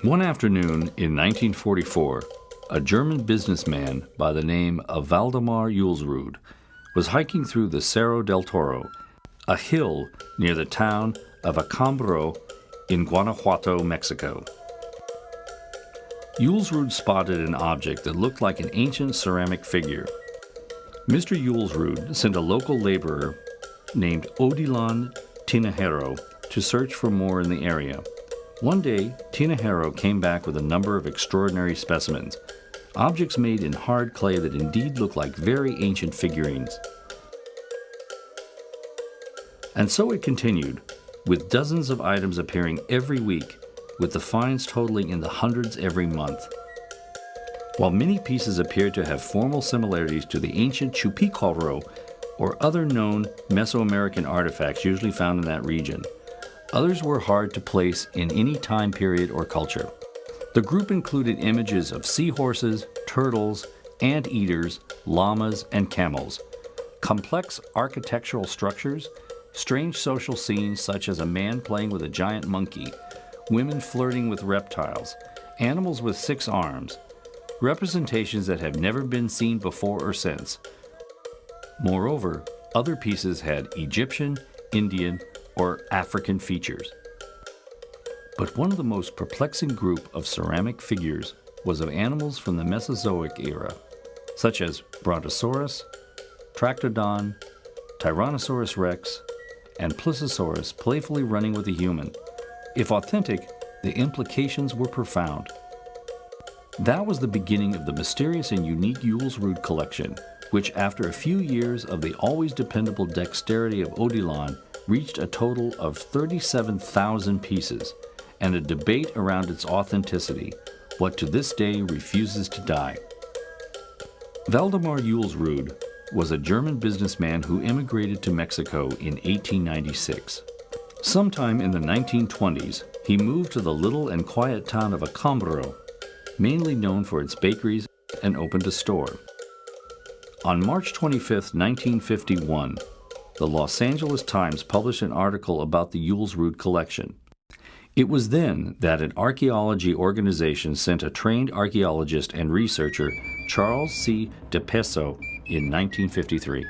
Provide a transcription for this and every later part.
One afternoon in 1944, a German businessman by the name of Waldemar Julsrud was hiking through the Cerro del Toro, a hill near the town of Acámbaro in Guanajuato, Mexico. Julsrud spotted an object that looked like an ancient ceramic figure. Mr. Julsrud sent a local laborer named Odilon Tinajero to search for more in the area. One day, Tinajero came back with a number of extraordinary specimens, objects made in hard clay that indeed look like very ancient figurines. And so it continued, with dozens of items appearing every week, with the finds totaling in the hundreds every month. While many pieces appeared to have formal similarities to the ancient Chupicorro or other known Mesoamerican artifacts usually found in that region, others were hard to place in any time period or culture. The group included images of seahorses, turtles, anteaters, llamas, and camels, complex architectural structures, strange social scenes such as a man playing with a giant monkey, women flirting with reptiles, animals with 6 arms, representations that have never been seen before or since. Moreover, other pieces had Egyptian, Indian, or African features. But one of the most perplexing group of ceramic figures was of animals from the Mesozoic era, such as Brontosaurus, Tractodon, Tyrannosaurus rex, and Plissosaurus playfully running with a human. If authentic, the implications were profound. That was the beginning of the mysterious and unique Julsrud collection, which after a few years of the always dependable dexterity of Odilon reached a total of 37,000 pieces, and a debate around its authenticity, what to this day refuses to die. Waldemar Julsrud was a German businessman who immigrated to Mexico in 1896. Sometime in the 1920s, he moved to the little and quiet town of Acámbaro, mainly known for its bakeries, and opened a store. On March 25, 1951, the Los Angeles Times published an article about the Julsrud collection. It was then that an archaeology organization sent a trained archaeologist and researcher, Charles C. DePeso, in 1953.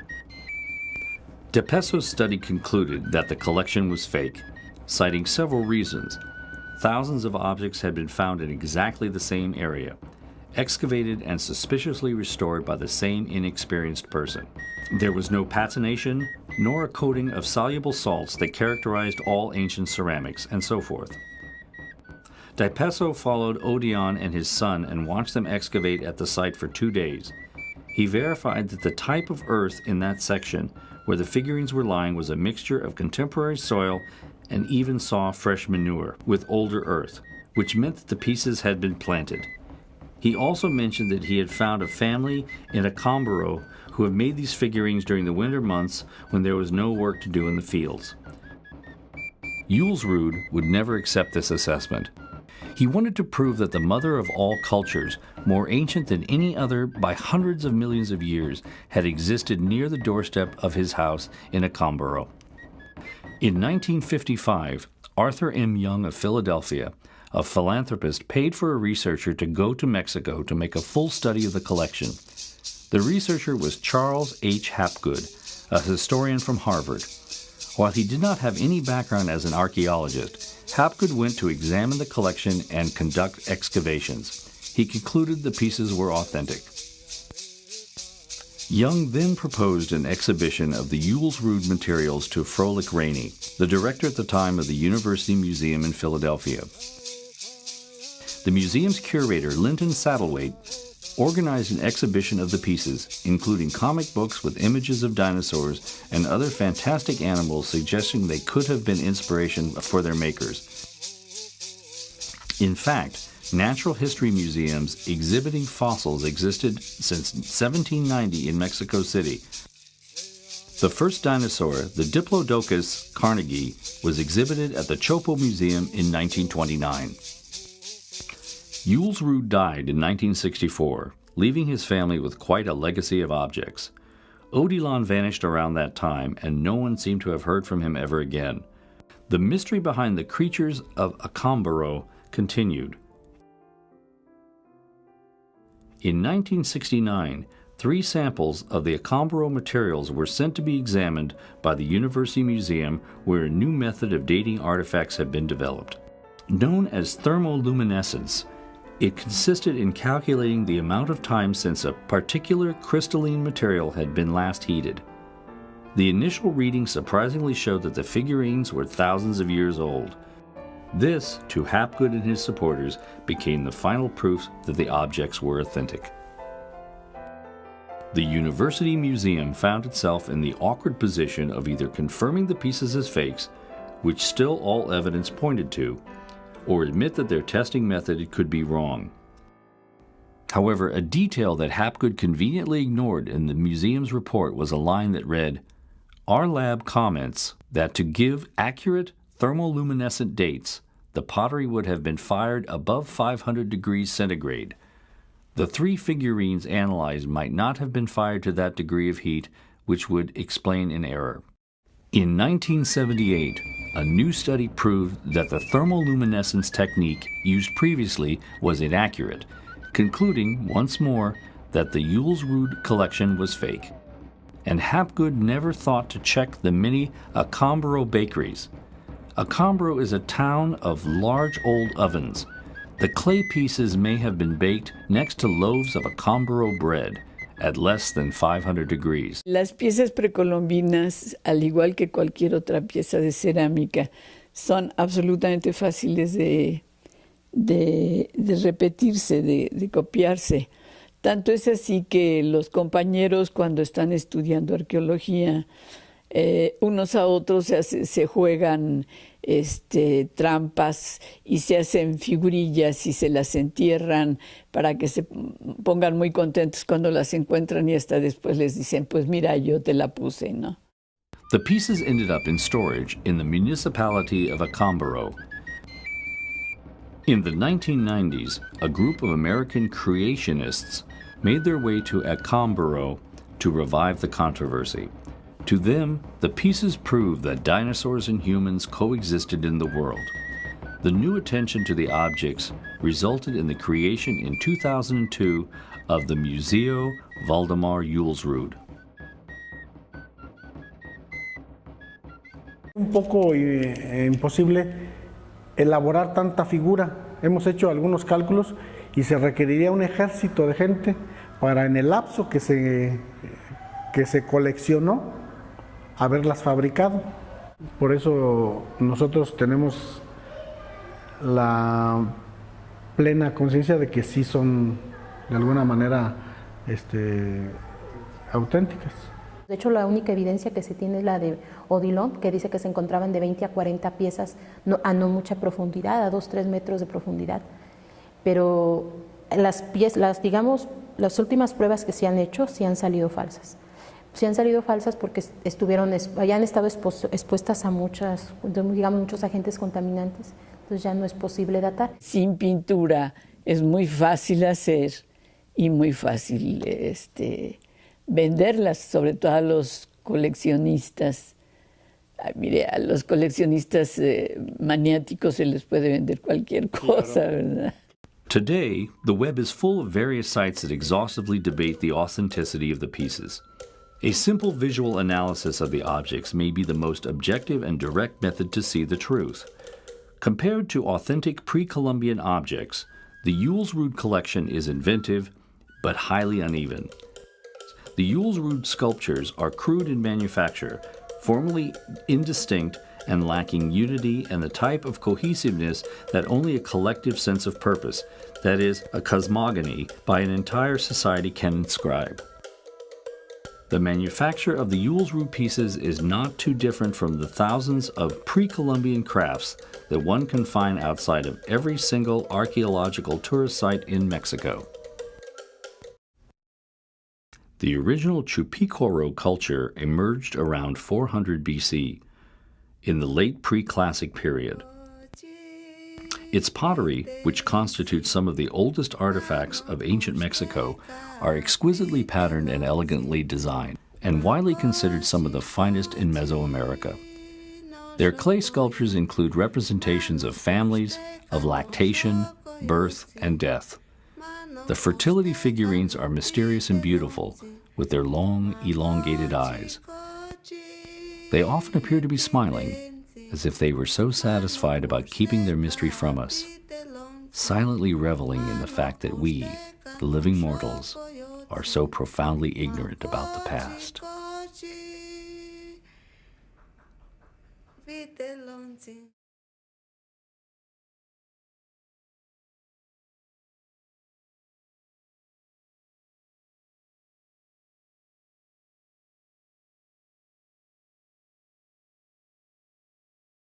DePeso's study concluded that the collection was fake, citing several reasons. Thousands of objects had been found in exactly the same area, excavated and suspiciously restored by the same inexperienced person. There was no patination, nor a coating of soluble salts that characterized all ancient ceramics, and so forth. DePeso followed Odion and his son and watched them excavate at the site for 2 days. He verified that the type of earth in that section where the figurines were lying was a mixture of contemporary soil and even saw fresh manure with older earth, which meant that the pieces had been planted. He also mentioned that he had found a family in Acámbaro who had made these figurines during the winter months when there was no work to do in the fields. Julsrud would never accept this assessment. He wanted to prove that the mother of all cultures, more ancient than any other by hundreds of millions of years, had existed near the doorstep of his house in Acámbaro. In 1955, Arthur M. Young of Philadelphia, a philanthropist, paid for a researcher to go to Mexico to make a full study of the collection. The researcher was Charles H. Hapgood, a historian from Harvard. While he did not have any background as an archaeologist, Hapgood went to examine the collection and conduct excavations. He concluded the pieces were authentic. Young then proposed an exhibition of the Julsrud materials to Froelich Rainey, the director at the time of the University Museum in Philadelphia. The museum's curator, Linton Saddlewaite, organized an exhibition of the pieces, including comic books with images of dinosaurs and other fantastic animals, suggesting they could have been inspiration for their makers. In fact, natural history museums exhibiting fossils existed since 1790 in Mexico City. The first dinosaur, the Diplodocus carnegie, was exhibited at the Chopo Museum in 1929. Julsrud died in 1964, leaving his family with quite a legacy of objects. Odilon vanished around that time, and no one seemed to have heard from him ever again. The mystery behind the creatures of Acámbaro continued, In 1969, 3 samples of the Acambaro materials were sent to be examined by the University Museum, where a new method of dating artifacts had been developed. Known as thermoluminescence, it consisted in calculating the amount of time since a particular crystalline material had been last heated. The initial readings surprisingly showed that the figurines were thousands of years old. This, to Hapgood and his supporters, became the final proof that the objects were authentic. The University Museum found itself in the awkward position of either confirming the pieces as fakes, which still all evidence pointed to, or admit that their testing method could be wrong. However, a detail that Hapgood conveniently ignored in the museum's report was a line that read, "Our lab comments that to give accurate thermoluminescent dates, the pottery would have been fired above 500 degrees centigrade. The 3 figurines analyzed might not have been fired to that degree of heat, which would explain an error." In 1978, a new study proved that the thermoluminescence technique used previously was inaccurate, concluding once more that the Julsrud collection was fake. And Hapgood never thought to check the many Acambaro bakeries. Acambaro is a town of large old ovens. The clay pieces may have been baked next to loaves of Acambaro bread at less than 500 degrees. Las piezas precolombinas, al igual que cualquier otra pieza de cerámica, son absolutamente fáciles de repetirse, de copiarse. Tanto es así que los compañeros, cuando están estudiando arqueología, unos a otros se juegan trampas y se hacen figurillas y se las entierran para que se pongan muy contentos cuando las encuentran y hasta después les dicen, pues mira, yo te la puse, ¿no? The pieces ended up in storage in the municipality of Acambaro. In the 1990s, a group of American creationists made their way to Acambaro to revive the controversy. To them, the pieces proved that dinosaurs and humans coexisted in the world. The new attention to the objects resulted in the creation in 2002 of the Museo Waldemar Julsrud. Un poco imposible elaborar tanta figura. Hemos hecho algunos cálculos y se requeriría un ejército de gente para en el lapso que se coleccionó haberlas fabricado. Por eso nosotros tenemos la plena conciencia de que sí son de alguna manera auténticas. De hecho, la única evidencia que se tiene es la de Odilon, que dice que se encontraban de 20 a 40 piezas a no mucha profundidad, a 2-3 metros de profundidad. Pero digamos, las últimas pruebas que se han hecho sí han salido falsas. Sí han salido falsas porque hayan estado expuestas a muchos agentes contaminantes, entonces ya no es posible datar. Sin pintura es muy fácil hacer y muy fácil venderlas, sobre todo a los coleccionistas. Mire, a los coleccionistas maniáticos se les puede vender cualquier cosa, ¿verdad? Today, the web is full of various sites that exhaustively debate the authenticity of the pieces. A simple visual analysis of the objects may be the most objective and direct method to see the truth. Compared to authentic pre-Columbian objects, the Julsrud collection is inventive, but highly uneven. The Julsrud sculptures are crude in manufacture, formally indistinct and lacking unity and the type of cohesiveness that only a collective sense of purpose, that is, a cosmogony, by an entire society can inscribe. The manufacture of the Julsrud pieces is not too different from the thousands of pre-Columbian crafts that one can find outside of every single archaeological tourist site in Mexico. The original Chupicoro culture emerged around 400 BC, in the late pre-classic period. Its pottery, which constitutes some of the oldest artifacts of ancient Mexico, are exquisitely patterned and elegantly designed, and widely considered some of the finest in Mesoamerica. Their clay sculptures include representations of families, of lactation, birth, and death. The fertility figurines are mysterious and beautiful, with their long, elongated eyes. They often appear to be smiling, as if they were so satisfied about keeping their mystery from us, silently reveling in the fact that we, the living mortals, are so profoundly ignorant about the past.